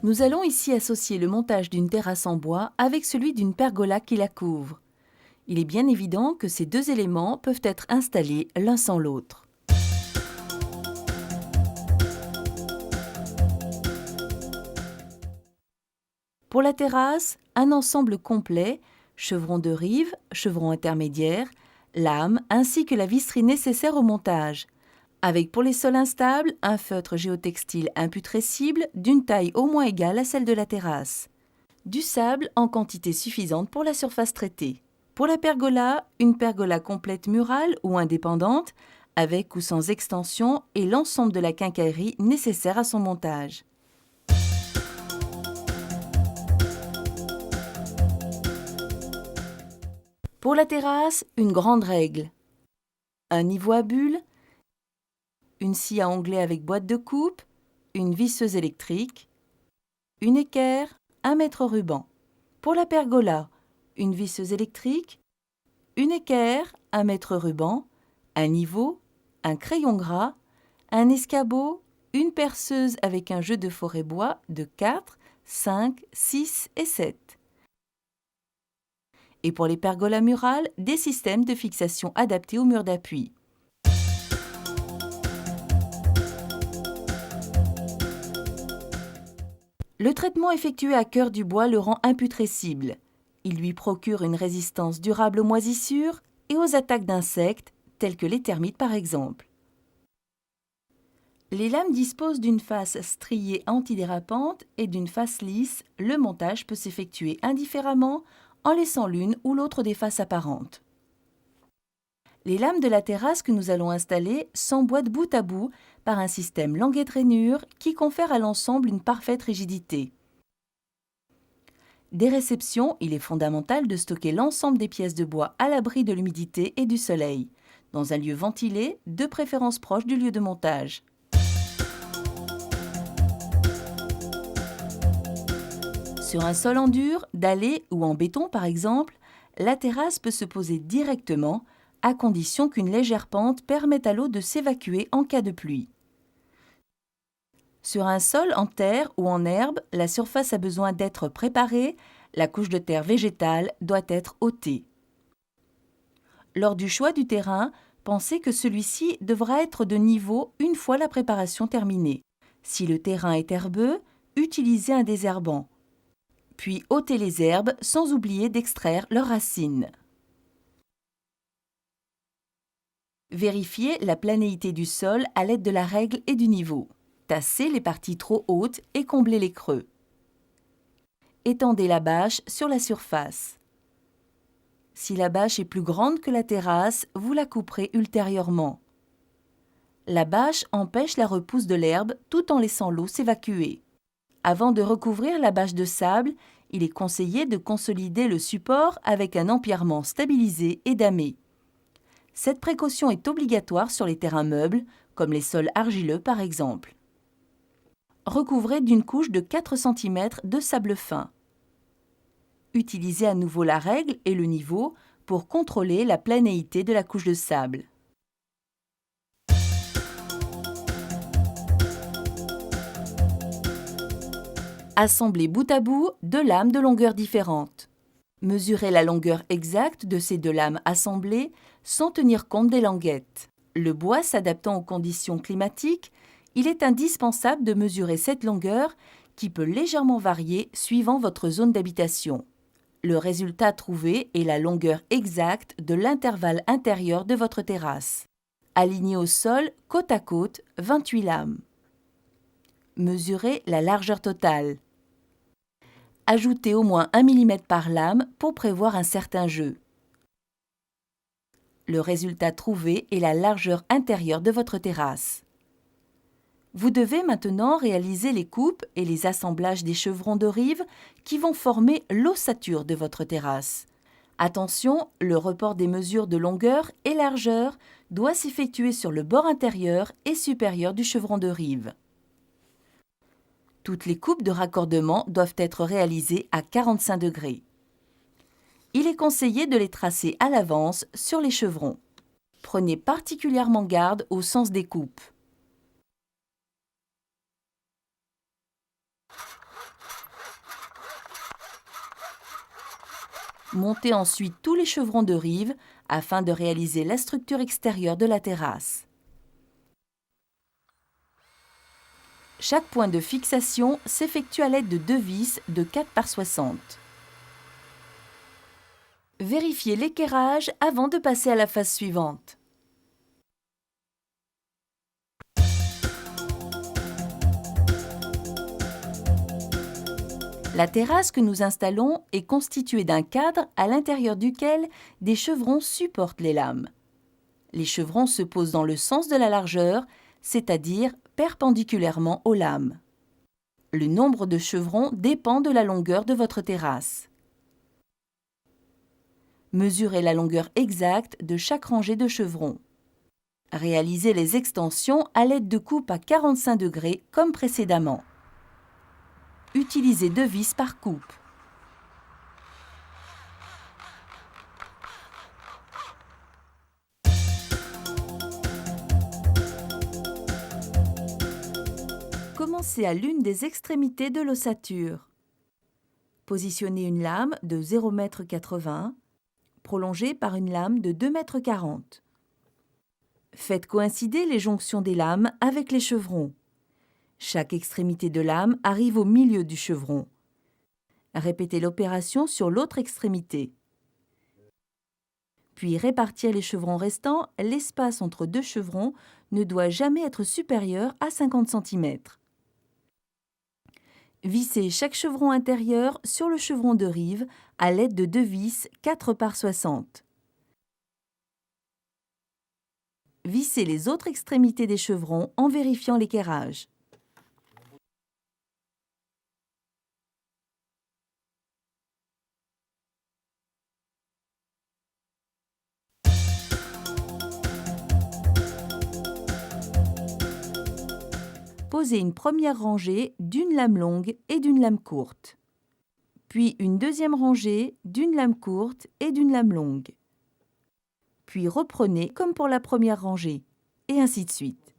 Nous allons ici associer le montage d'une terrasse en bois avec celui d'une pergola qui la couvre. Il est bien évident que ces deux éléments peuvent être installés l'un sans l'autre. Pour la terrasse, un ensemble complet, chevron de rive, chevron intermédiaire, lame ainsi que la visserie nécessaire au montage. Avec pour les sols instables, un feutre géotextile imputrescible d'une taille au moins égale à celle de la terrasse. Du sable en quantité suffisante pour la surface traitée. Pour la pergola, une pergola complète murale ou indépendante, avec ou sans extension et l'ensemble de la quincaillerie nécessaire à son montage. Pour la terrasse, une grande règle. Un niveau à bulles, une scie à onglet avec boîte de coupe, une visseuse électrique, une équerre, un mètre ruban. Pour la pergola, une visseuse électrique, une équerre, un mètre ruban, un niveau, un crayon gras, un escabeau, une perceuse avec un jeu de forêt bois de 4, 5, 6 et 7. Et pour les pergolas murales, des systèmes de fixation adaptés au mur d'appui. Le traitement effectué à cœur du bois le rend imputrescible. Il lui procure une résistance durable aux moisissures et aux attaques d'insectes, telles que les termites par exemple. Les lames disposent d'une face striée antidérapante et d'une face lisse. Le montage peut s'effectuer indifféremment en laissant l'une ou l'autre des faces apparentes. Les lames de la terrasse que nous allons installer s'emboîtent bout à bout par un système languette-rainure qui confère à l'ensemble une parfaite rigidité. Des réceptions, il est fondamental de stocker l'ensemble des pièces de bois à l'abri de l'humidité et du soleil, dans un lieu ventilé, de préférence proche du lieu de montage. Sur un sol en dur, dallé ou en béton par exemple, la terrasse peut se poser directement, à condition qu'une légère pente permette à l'eau de s'évacuer en cas de pluie. Sur un sol en terre ou en herbe, la surface a besoin d'être préparée, la couche de terre végétale doit être ôtée. Lors du choix du terrain, pensez que celui-ci devra être de niveau une fois la préparation terminée. Si le terrain est herbeux, utilisez un désherbant. Puis ôtez les herbes sans oublier d'extraire leurs racines. Vérifiez la planéité du sol à l'aide de la règle et du niveau. Tassez les parties trop hautes et comblez les creux. Étendez la bâche sur la surface. Si la bâche est plus grande que la terrasse, vous la couperez ultérieurement. La bâche empêche la repousse de l'herbe tout en laissant l'eau s'évacuer. Avant de recouvrir la bâche de sable, il est conseillé de consolider le support avec un empierrement stabilisé et damé. Cette précaution est obligatoire sur les terrains meubles, comme les sols argileux par exemple. Recouvrez d'une couche de 4 cm de sable fin. Utilisez à nouveau la règle et le niveau pour contrôler la planéité de la couche de sable. Assemblez bout à bout deux lames de longueur différente. Mesurez la longueur exacte de ces deux lames assemblées sans tenir compte des languettes. Le bois s'adaptant aux conditions climatiques, il est indispensable de mesurer cette longueur qui peut légèrement varier suivant votre zone d'habitation. Le résultat trouvé est la longueur exacte de l'intervalle intérieur de votre terrasse. Alignez au sol, côte à côte, 28 lames. Mesurez la largeur totale. Ajoutez au moins 1 mm par lame pour prévoir un certain jeu. Le résultat trouvé est la largeur intérieure de votre terrasse. Vous devez maintenant réaliser les coupes et les assemblages des chevrons de rive qui vont former l'ossature de votre terrasse. Attention, le report des mesures de longueur et largeur doit s'effectuer sur le bord intérieur et supérieur du chevron de rive. Toutes les coupes de raccordement doivent être réalisées à 45 degrés. Il est conseillé de les tracer à l'avance sur les chevrons. Prenez particulièrement garde au sens des coupes. Montez ensuite tous les chevrons de rive afin de réaliser la structure extérieure de la terrasse. Chaque point de fixation s'effectue à l'aide de 2 vis de 4 par 60. Vérifiez l'équerrage avant de passer à la phase suivante. La terrasse que nous installons est constituée d'un cadre à l'intérieur duquel des chevrons supportent les lames. Les chevrons se posent dans le sens de la largeur, c'est-à-dire perpendiculairement aux lames. Le nombre de chevrons dépend de la longueur de votre terrasse. Mesurez la longueur exacte de chaque rangée de chevrons. Réalisez les extensions à l'aide de coupes à 45 degrés comme précédemment. Utilisez 2 vis par coupe. Commencez à l'une des extrémités de l'ossature. Positionnez une lame de 0,80 m, prolongée par une lame de 2,40 m. Faites coïncider les jonctions des lames avec les chevrons. Chaque extrémité de lame arrive au milieu du chevron. Répétez l'opération sur l'autre extrémité. Puis répartir les chevrons restants, l'espace entre 2 chevrons ne doit jamais être supérieur à 50 cm. Vissez chaque chevron intérieur sur le chevron de rive à l'aide de 2 vis 4 par 60. Vissez les autres extrémités des chevrons en vérifiant l'équerrage. Posez une première rangée d'une lame longue et d'une lame courte. Puis une deuxième rangée d'une lame courte et d'une lame longue. Puis reprenez comme pour la première rangée, et ainsi de suite.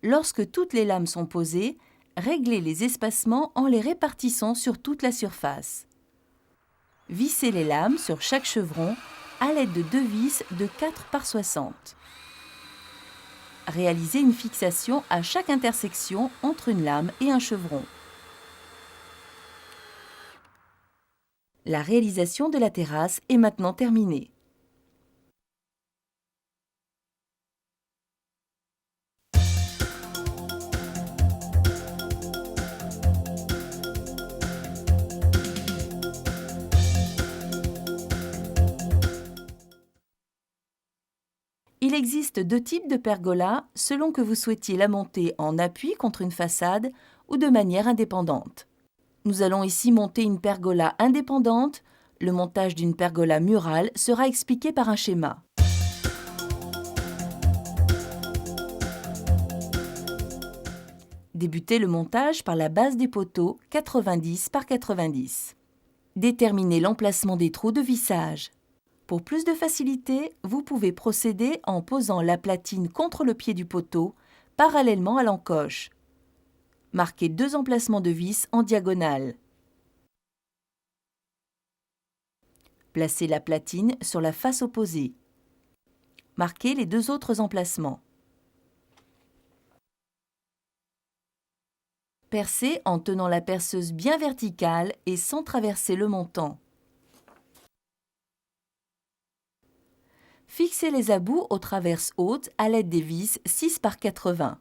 Lorsque toutes les lames sont posées, réglez les espacements en les répartissant sur toute la surface. Vissez les lames sur chaque chevron à l'aide de 2 vis de 4 par 60. Réalisez une fixation à chaque intersection entre une lame et un chevron. La réalisation de la terrasse est maintenant terminée. Il existe 2 types de pergolas selon que vous souhaitiez la monter en appui contre une façade ou de manière indépendante. Nous allons ici monter une pergola indépendante. Le montage d'une pergola murale sera expliqué par un schéma. Débutez le montage par la base des poteaux 90 par 90. Déterminez l'emplacement des trous de vissage. Pour plus de facilité, vous pouvez procéder en posant la platine contre le pied du poteau, parallèlement à l'encoche. Marquez 2 emplacements de vis en diagonale. Placez la platine sur la face opposée. Marquez les 2 autres emplacements. Percez en tenant la perceuse bien verticale et sans traverser le montant. Fixez les abouts aux traverses hautes à l'aide des vis 6 par 80.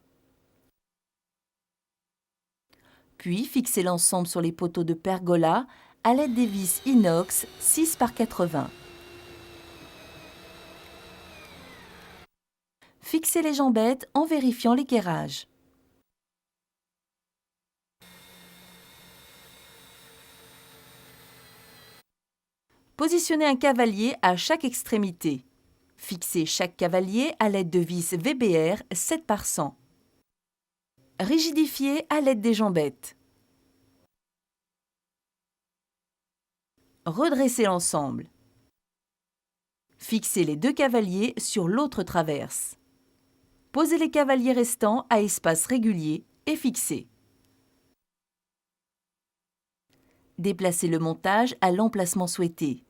Puis fixez l'ensemble sur les poteaux de pergola à l'aide des vis inox 6 par 80. Fixez les jambettes en vérifiant l'équerrage. Positionnez un cavalier à chaque extrémité. Fixez chaque cavalier à l'aide de vis VBR 7 par 100. Rigidifiez à l'aide des jambettes. Redressez l'ensemble. Fixez les 2 cavaliers sur l'autre traverse. Posez les cavaliers restants à espace régulier et fixez. Déplacez le montage à l'emplacement souhaité.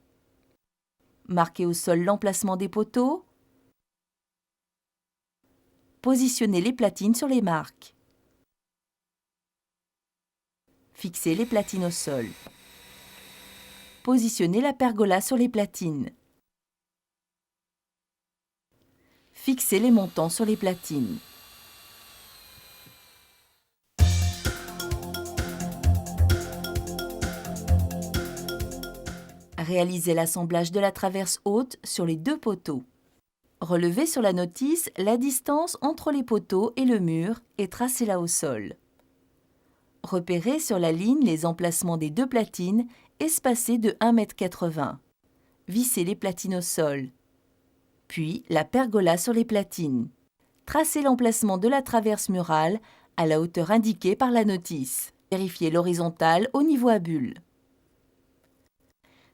Marquez au sol l'emplacement des poteaux. Positionnez les platines sur les marques. Fixez les platines au sol. Positionnez la pergola sur les platines. Fixez les montants sur les platines. Réalisez l'assemblage de la traverse haute sur les 2 poteaux. Relevez sur la notice la distance entre les poteaux et le mur et tracez-la au sol. Repérez sur la ligne les emplacements des 2 platines espacées de 1,80 m. Vissez les platines au sol. Puis la pergola sur les platines. Tracez l'emplacement de la traverse murale à la hauteur indiquée par la notice. Vérifiez l'horizontale au niveau à bulle.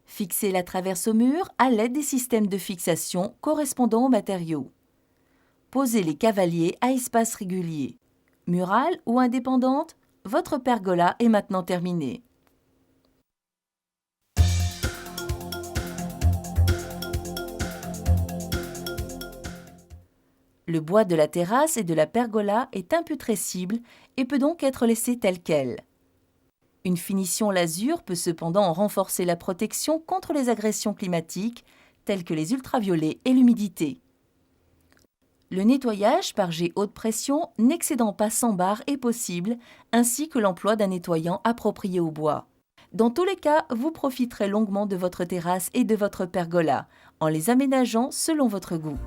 Fixez la traverse au mur à l'aide des systèmes de fixation correspondant aux matériaux. Posez les cavaliers à espace régulier. Murale ou indépendante, votre pergola est maintenant terminée. Le bois de la terrasse et de la pergola est imputrescible et peut donc être laissé tel quel. Une finition lasure peut cependant renforcer la protection contre les agressions climatiques telles que les ultraviolets et l'humidité. Le nettoyage par jet haute pression n'excédant pas 100 bars est possible, ainsi que l'emploi d'un nettoyant approprié au bois. Dans tous les cas, vous profiterez longuement de votre terrasse et de votre pergola, en les aménageant selon votre goût.